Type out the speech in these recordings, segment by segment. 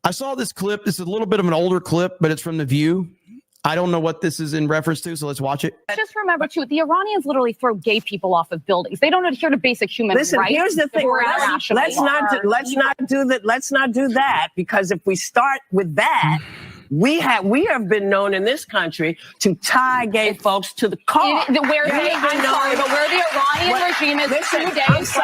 I saw this clip. It's a little bit of an older clip, but it's from The View. I don't know what this is in reference to, so let's watch it. Just remember, too, the Iranians literally throw gay people off of buildings. They don't adhere to basic human rights. Listen, here's the thing. Let's not do that, because if we start with that, we have been known in this country to tie gay folks to the car. I'm sorry, but where the Iranian regime is 2 days,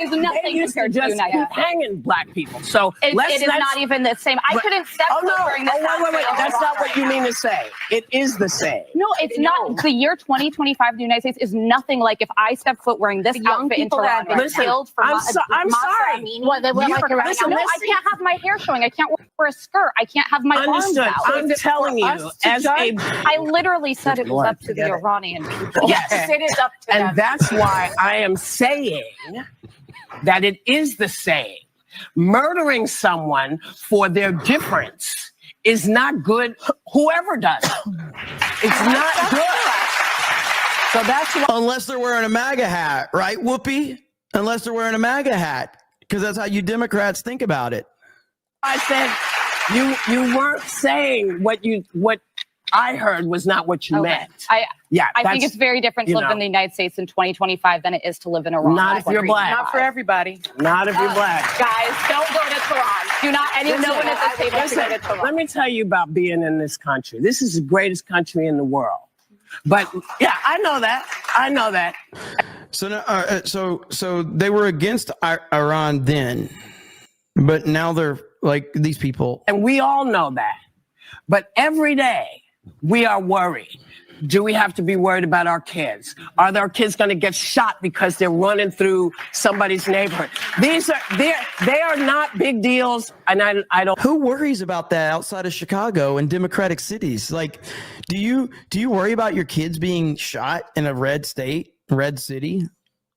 is nothing compared to the United States. Hanging black people. So it is not even the same. I couldn't step during this. Wait. That's not what you mean to say. It is the same. No, it's not. The year 2025 in the United States is nothing like if I step foot wearing this outfit into Toronto. I'm sorry. Listen, I can't have my hair showing. I can't wear a skirt. I can't have my arms out. I'm telling you, I literally said it was up to the Iranian people. Yes, it is up to them. And that's why I am saying that it is the same. Murdering someone for their difference is not good. Whoever does it, it's not good. So that's why. Unless they're wearing a MAGA hat, right, Whoopi? Unless they're wearing a MAGA hat, because that's how you Democrats think about it. I said you weren't saying what I heard was not what you meant. I think it's very different to live in the United States in 2025 than it is to live in Iran. Not if you're black. Not for everybody. Not if you're black. Guys, don't go to Tehran. Do not anyone at this table to go to Tehran. Let me tell you about being in this country. This is the greatest country in the world. But yeah, I know that. So they were against Iran then, but now they're like these people. And we all know that. But every day we are worried. Do we have to be worried about our kids? Are our kids going to get shot because they're running through somebody's neighborhood? They are not big deals, and I don't. Who worries about that outside of Chicago and democratic cities? Like, do you worry about your kids being shot in a red state, red city?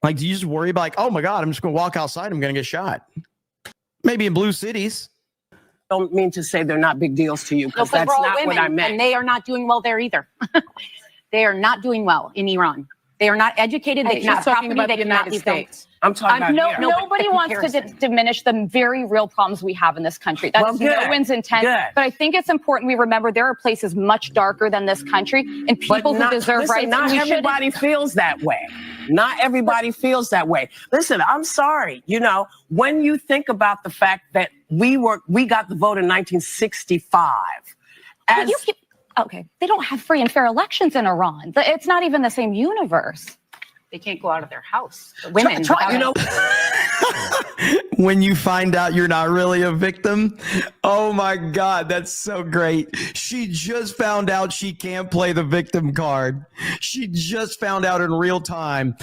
Like, do you just worry about like, oh my God, I'm just going to walk outside, I'm going to get shot? Maybe in blue cities. Don't mean to say they're not big deals to you, because that's not what I meant. And they are not doing well there either. They are not doing well in Iran. They are not educated. They cannot talking property. about They the cannot United leave States. I'm talking about nobody wants to diminish the very real problems we have in this country. That's no one's intent. But I think it's important we remember there are places much darker than this country and people who deserve rights. Not everybody feels that way. Not everybody feels that way. Listen, I'm sorry. You know, when you think about the fact that we got the vote in 1965. Okay, they don't have free and fair elections in Iran. It's not even the same universe. They can't go out of their house. The women, when you find out you're not really a victim, oh my God, that's so great. She just found out she can't play the victim card. She just found out in real time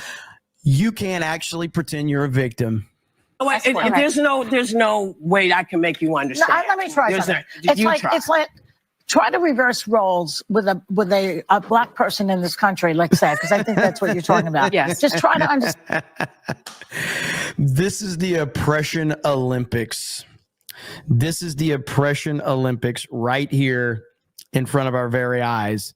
you can't actually pretend you're a victim. There's no way I can make you understand. Let me try something. It's like try to reverse roles with a black person in this country, let's say, because I think that's what you're talking about. Yes. Just try to understand. This is the oppression Olympics. This is the oppression Olympics right here in front of our very eyes.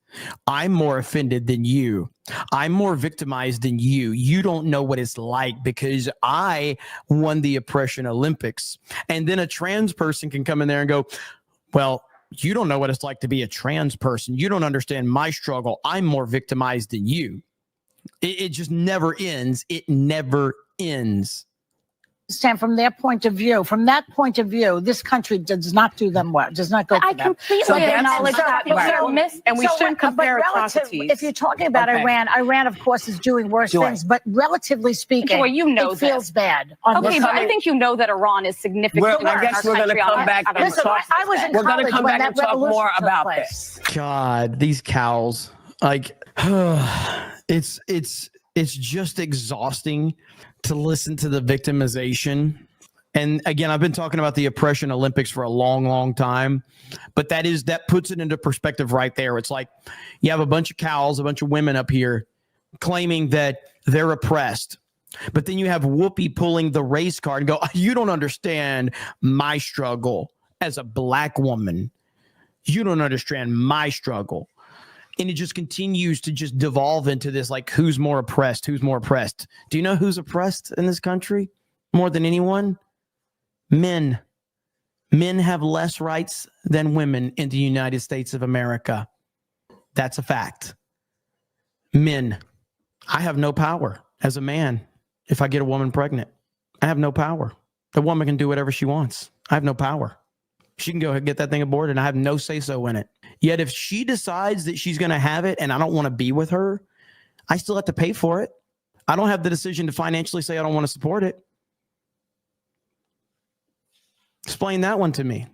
I'm more offended than you. I'm more victimized than you. You don't know what it's like because I won the oppression Olympics. And then a trans person can come in there and go, well, you don't know what it's like to be a trans person. You don't understand my struggle. I'm more victimized than you. It just never ends. It never ends. Stand from their point of view. From that point of view, this country does not do them well. Does not go for them. I completely acknowledge that. And we shouldn't compare atrocities. If you're talking about Iran, of course, is doing worse things. But relatively speaking, it feels bad. Okay, but I think you know that Iran is significant. I guess we're going to come back and talk. We're going to come back and talk more about this. God, these cows. Like, it's just exhausting to listen to the victimization. And again, I've been talking about the oppression Olympics for a long, long time, but that puts it into perspective right there. It's like you have a bunch of cows, a bunch of women up here claiming that they're oppressed. But then you have Whoopi pulling the race card and go, you don't understand my struggle as a black woman. You don't understand my struggle. And it just continues to just devolve into this, like, who's more oppressed? Who's more oppressed? Do you know who's oppressed in this country more than anyone? Men. Men have less rights than women in the United States of America. That's a fact. Men, I have no power as a man if I get a woman pregnant. I have no power. The woman can do whatever she wants. I have no power. She can go ahead and get that thing aborted, and I have no say-so in it. Yet if she decides that she's going to have it and I don't want to be with her, I still have to pay for it. I don't have the decision to financially say I don't want to support it. Explain that one to me.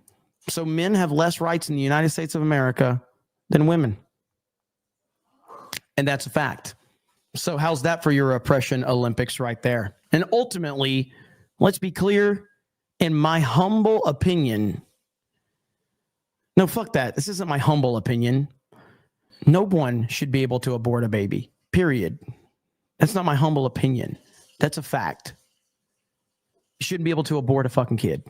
So men have less rights in the United States of America than women. And that's a fact. So how's that for your oppression Olympics right there? And ultimately, let's be clear, in my humble opinion, no, fuck that. This isn't my humble opinion. No one should be able to abort a baby, period. That's not my humble opinion. That's a fact. You shouldn't be able to abort a fucking kid.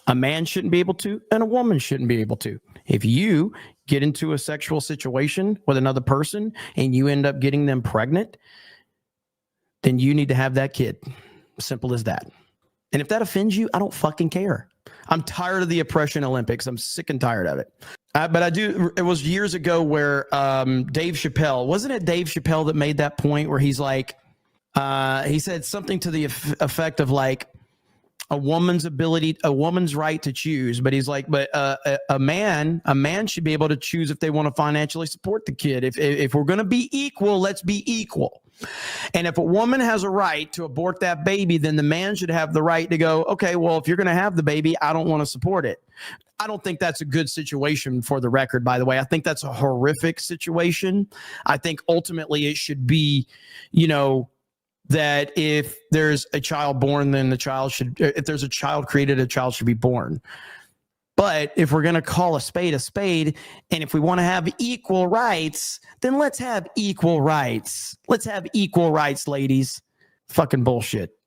A man shouldn't be able to, and a woman shouldn't be able to. If you get into a sexual situation with another person and you end up getting them pregnant, then you need to have that kid. Simple as that. And if that offends you, I don't fucking care. I'm tired of the oppression Olympics. I'm sick and tired of it. But I do. It was years ago where Dave Chappelle, wasn't it Dave Chappelle that made that point where he's like, he said something to the effect of like, a woman's right to choose, but he's like, but a man should be able to choose if they want to financially support the kid. If we're going to be equal, let's be equal. And if a woman has a right to abort that baby, then the man should have the right to go, okay, well, if you're going to have the baby, I don't want to support it. I don't think that's a good situation, for the record, by the way. I think that's a horrific situation. I think ultimately it should be, that if there's a child born, then if there's a child created, a child should be born. But if we're going to call a spade, and if we want to have equal rights, then let's have equal rights. Let's have equal rights, ladies. Fucking bullshit.